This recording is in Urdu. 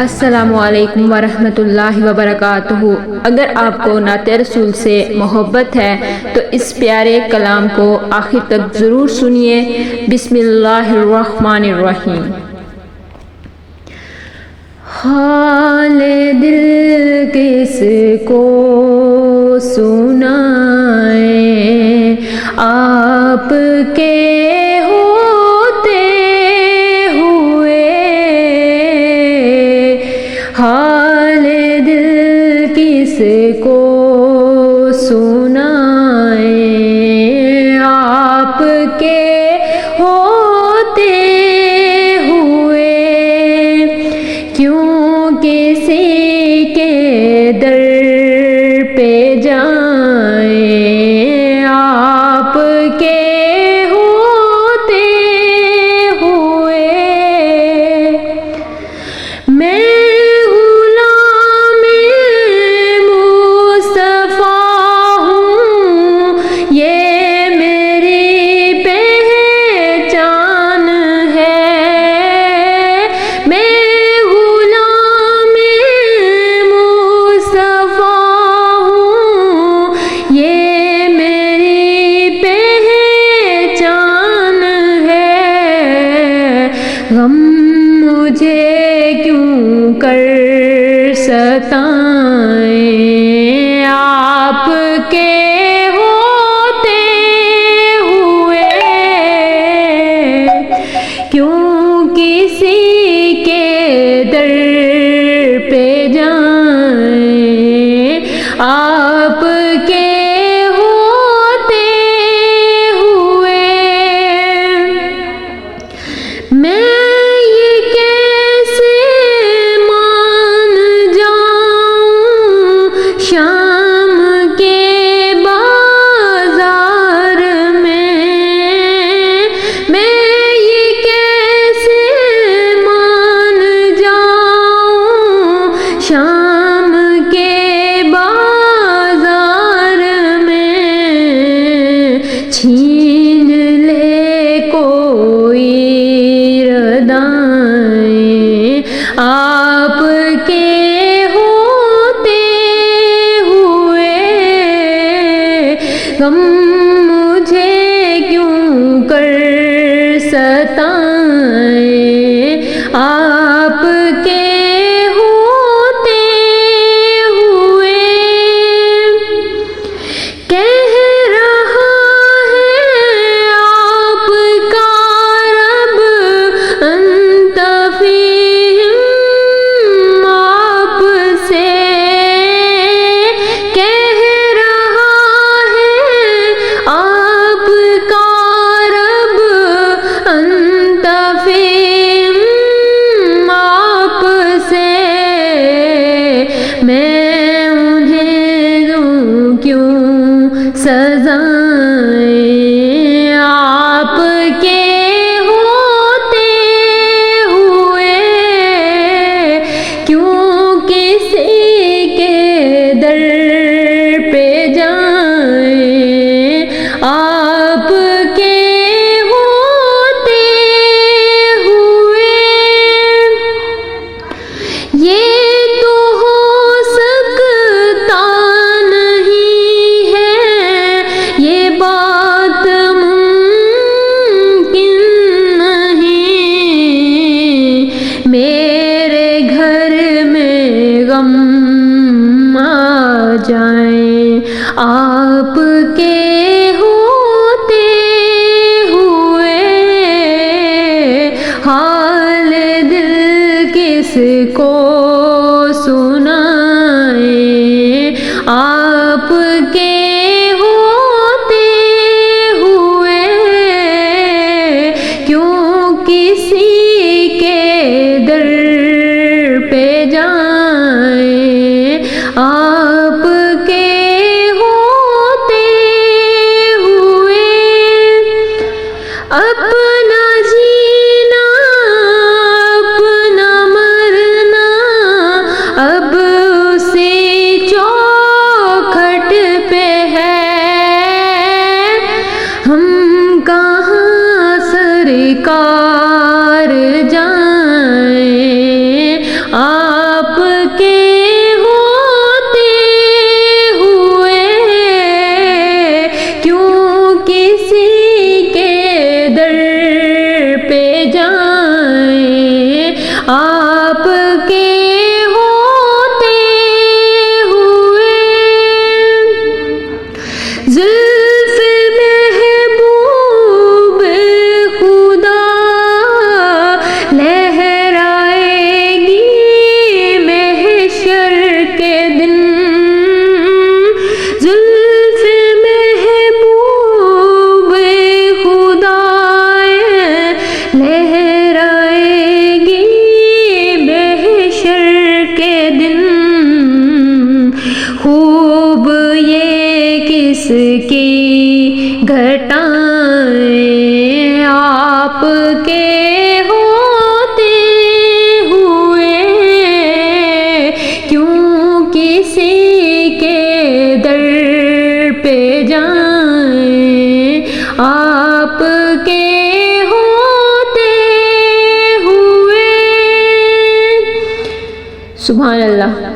السلام علیکم ورحمۃ اللہ وبرکاتہ۔ اگر آپ کو نعت رسول سے محبت ہے تو اس پیارے کلام کو آخر تک ضرور سنیے۔ بسم اللہ الرحمن الرحیم۔ حال دل کس کو سنائیں، آپ کے حال دل کس کو سنائیں، آپ کے ہوتے ہوئے کیوں کسی کے در پہ جائیں، آپ کے ہوتے ہوئے میں غم مجھے کیوں کر ستائیں، آپ کے ہوتے ہوئے کیوں کسی کے در پہ جائیں، آپ کے ہوتے ہوئے میں شام کے بازار میں یہ کیسے مان جاؤں، شام کے بازار میں چھین لے کوئی ردائیں، آپ کے غم مجھے کیوں کر ستائیں، آپ کے ہوتے ہوئے کہہ رہا ہے آپ کا رب انت فیہم، آپ سے میں انہیں دوں کیوں سزائیں، آپ کے ہوتے ہوئے کیوں کسی کے در پہ جائیں، آپ کے ہوتے ہوئے یہ میرے گھر میں غم آ جائیں، آپ کے ہوتے ہوئے حال دل کس کو سنائیں، آپ کے ہوتے ہوئے کیوں کسی کے در پہ جائیں، آپ کے ہوتے ہوئے اپنا جینا اپنا مرنا اب کی گھٹائیں آپ کے ہوتے ہوئے کیوں کسی کے در پہ جائیں، آپ کے ہوتے ہوئے۔ سبحان اللہ۔